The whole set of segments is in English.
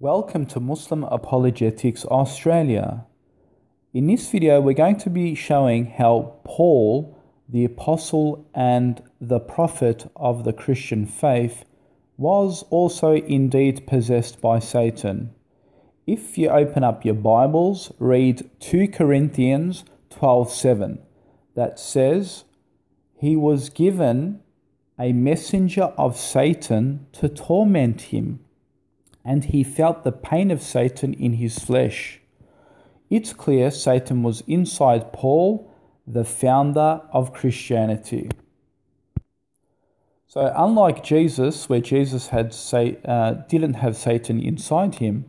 Welcome to Muslim Apologetics Australia. In this video, we're going to be showing how Paul, the apostle and the prophet of the Christian faith, was also indeed possessed by Satan. If you open up your Bibles, read 2 Corinthians 12:7. That says, "He was given a messenger of Satan to torment him, and he felt the pain of Satan in his flesh." It's clear Satan was inside Paul, the founder of Christianity. So unlike Jesus, where Jesus didn't have Satan inside him,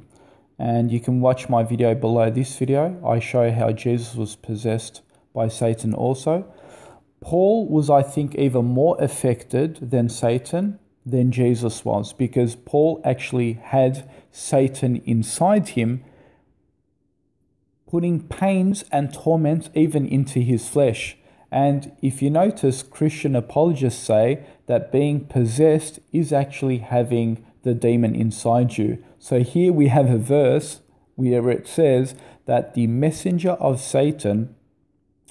and you can watch my video below this video, I show how Jesus was possessed by Satan also. Paul was, I think, even more affected than Satan than Jesus was, because Paul actually had Satan inside him, putting pains and torments even into his flesh. And if you notice, Christian apologists say that being possessed is actually having the demon inside you. So here we have a verse where it says that the messenger of Satan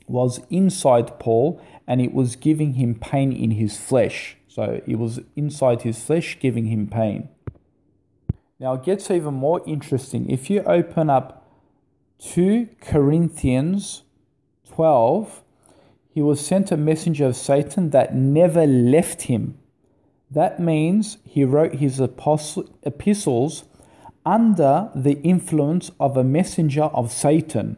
was inside Paul and it was giving him pain in his flesh. So it was inside his flesh giving him pain. Now it gets even more interesting. If you open up 2 Corinthians 12, he was sent a messenger of Satan that never left him. That means he wrote his epistles under the influence of a messenger of Satan.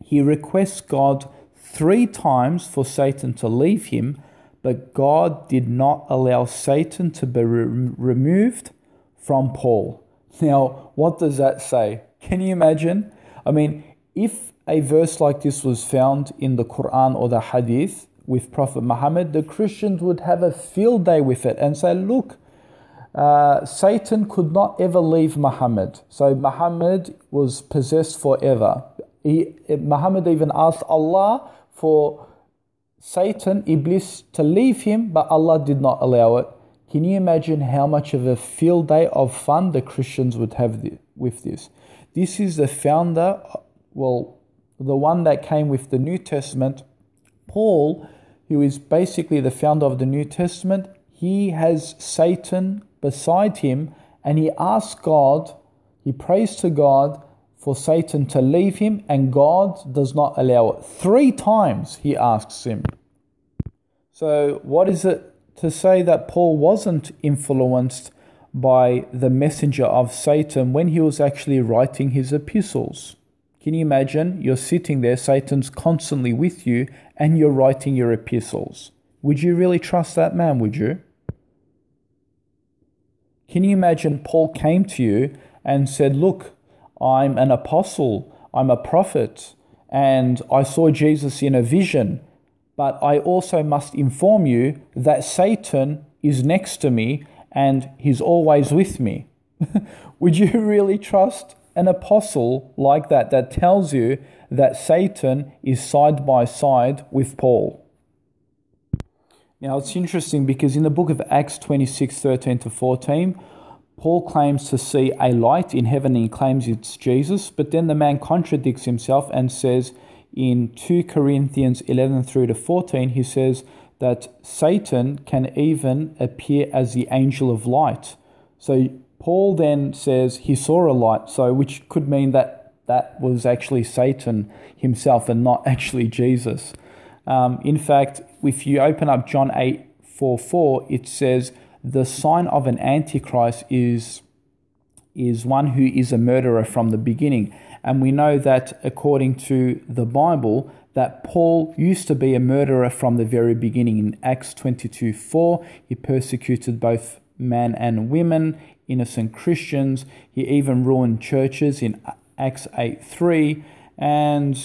He requests God 3 times for Satan to leave him, but God did not allow Satan to be removed from Paul. Now, what does that say? Can you imagine? I mean, if a verse like this was found in the Quran or the Hadith with Prophet Muhammad, the Christians would have a field day with it and say, look, Satan could not ever leave Muhammad. So Muhammad was possessed forever. Muhammad even asked Allah for Satan, Iblis, to leave him, but Allah did not allow it. Can you imagine how much of a field day of fun the Christians would have with this? This is the founder, the one that came with the New Testament. Paul, who is basically the founder of the New Testament, he has Satan beside him, and he asks God, he prays to God for Satan to leave him, and God does not allow it. 3 times he asks him. So what is it to say that Paul wasn't influenced by the messenger of Satan when he was actually writing his epistles? Can you imagine? You're sitting there, Satan's constantly with you, and you're writing your epistles. Would you really trust that man, would you? Can you imagine Paul came to you and said, look, I'm an apostle, I'm a prophet, and I saw Jesus in a vision, but I also must inform you that Satan is next to me and he's always with me. Would you really trust an apostle like that, that tells you that Satan is side by side with Paul? Now it's interesting because in the book of Acts 26:13-14, Paul claims to see a light in heaven and he claims it's Jesus, but then the man contradicts himself and says in 2 Corinthians 11:3-14, he says that Satan can even appear as the angel of light. So Paul then says he saw a light, so which could mean that that was actually Satan himself and not actually Jesus. In fact, if you open up John 8:4, it says, the sign of an antichrist is one who is a murderer from the beginning. And we know that according to the Bible, that Paul used to be a murderer from the very beginning. In Acts 22:4, he persecuted both men and women, innocent Christians. He even ruined churches in Acts 8:3. And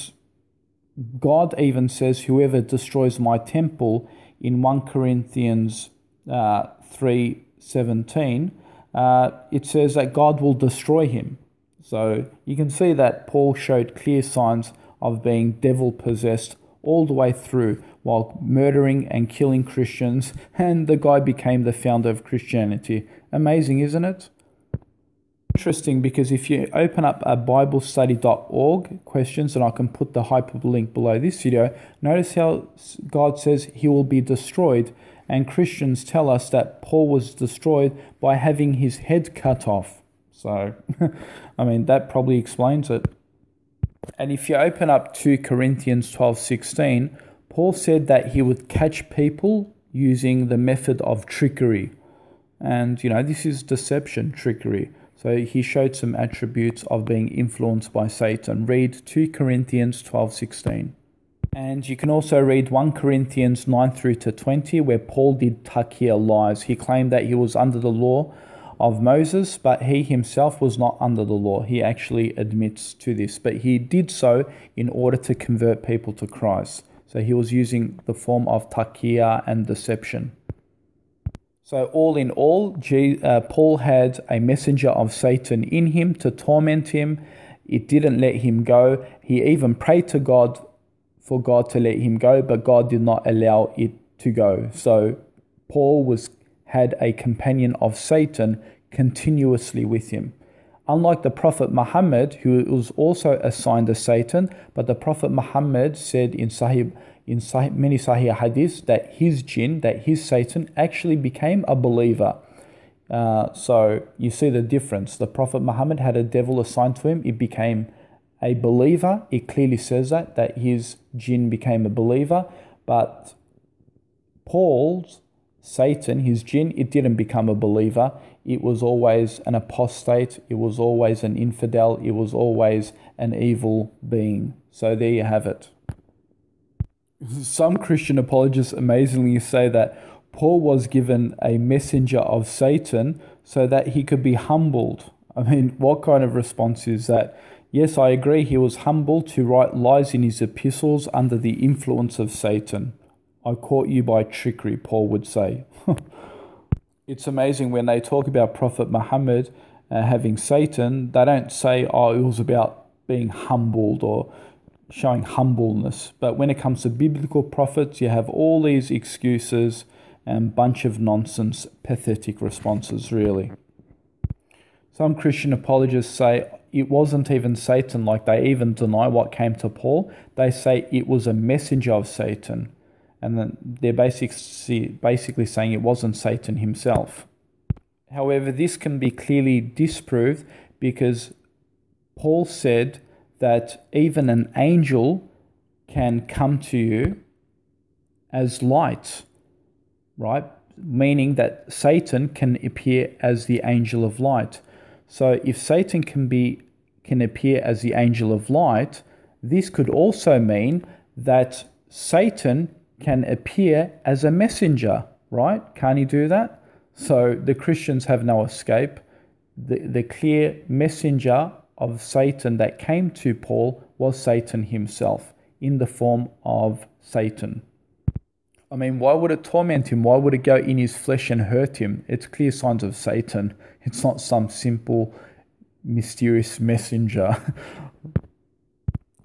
God even says, whoever destroys my temple, in 1 Corinthians 3:17, it says that God will destroy him. So you can see that Paul showed clear signs of being devil-possessed all the way through while murdering and killing Christians, and the guy became the founder of Christianity. Amazing, isn't it? Interesting, because if you open up a biblestudy.org questions, and I can put the hyperlink below this video, notice how God says he will be destroyed, and Christians tell us that Paul was destroyed by having his head cut off. So, I mean, that probably explains it. And if you open up 2 Corinthians 12:16, Paul said that he would catch people using the method of trickery. And, this is deception, trickery. So he showed some attributes of being influenced by Satan. Read 2 Corinthians 12:16. And you can also read 1 Corinthians 9 through to 20, where Paul did taqiyya lies. He claimed that he was under the law of Moses, but he himself was not under the law. He actually admits to this, but he did so in order to convert people to Christ. So he was using the form of taqiyya and deception. So all in all, Paul had a messenger of Satan in him to torment him. It didn't let him go. He even prayed to God for God to let him go, but God did not allow it to go. So Paul had a companion of Satan continuously with him. Unlike the Prophet Muhammad, who was also assigned to Satan, but the Prophet Muhammad said in many Sahih hadiths that his jinn, that his Satan actually became a believer. So you see the difference. The Prophet Muhammad had a devil assigned to him. It became a believer. It clearly says that his jinn became a believer. But Paul's Satan, his jinn, it didn't become a believer. It was always an apostate. It was always an infidel. It was always an evil being. So there you have it. Some Christian apologists amazingly say that Paul was given a messenger of Satan so that he could be humbled. I mean, what kind of response is that? Yes, I agree, he was humbled to write lies in his epistles under the influence of Satan. I caught you by trickery, Paul would say. It's amazing when they talk about Prophet Muhammad having Satan, they don't say, it was about being humbled or showing humbleness. But when it comes to biblical prophets, you have all these excuses and bunch of nonsense, pathetic responses, really. Some Christian apologists say it wasn't even Satan, like they even deny what came to Paul. They say it was a messenger of Satan. And then they're basically saying it wasn't Satan himself. However, this can be clearly disproved because Paul said that even an angel can come to you as light, right? Meaning that Satan can appear as the angel of light. So if Satan can appear as the angel of light, this could also mean that Satan can appear as a messenger, right? Can't he do that? So the Christians have no escape. The clear messenger of Satan that came to Paul was Satan himself in the form of Satan. I mean, why would it torment him? Why would it go in his flesh and hurt him? It's clear signs of Satan. It's not some simple, mysterious messenger.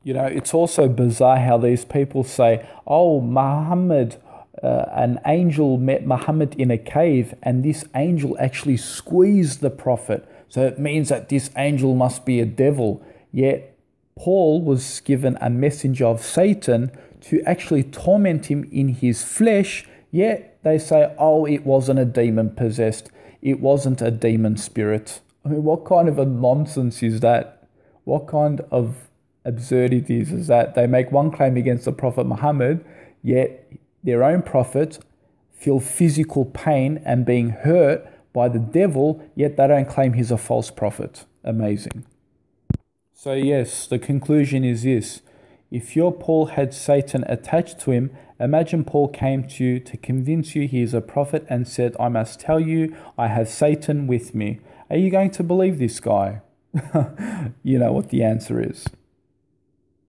It's also bizarre how these people say, Muhammad, an angel met Muhammad in a cave and this angel actually squeezed the prophet. So it means that this angel must be a devil. Yet Paul was given a messenger of Satan to actually torment him in his flesh. Yet they say, it wasn't a demon possessed. It wasn't a demon spirit. I mean, what kind of a nonsense is that? What kind of absurdities is that? They make one claim against the Prophet Muhammad, yet their own prophet feel physical pain and being hurt by the devil, yet they don't claim he's a false prophet. Amazing. So yes, the conclusion is this. If your Paul had Satan attached to him, imagine Paul came to you to convince you he is a prophet and said, I must tell you, I have Satan with me. Are you going to believe this guy? You know what the answer is.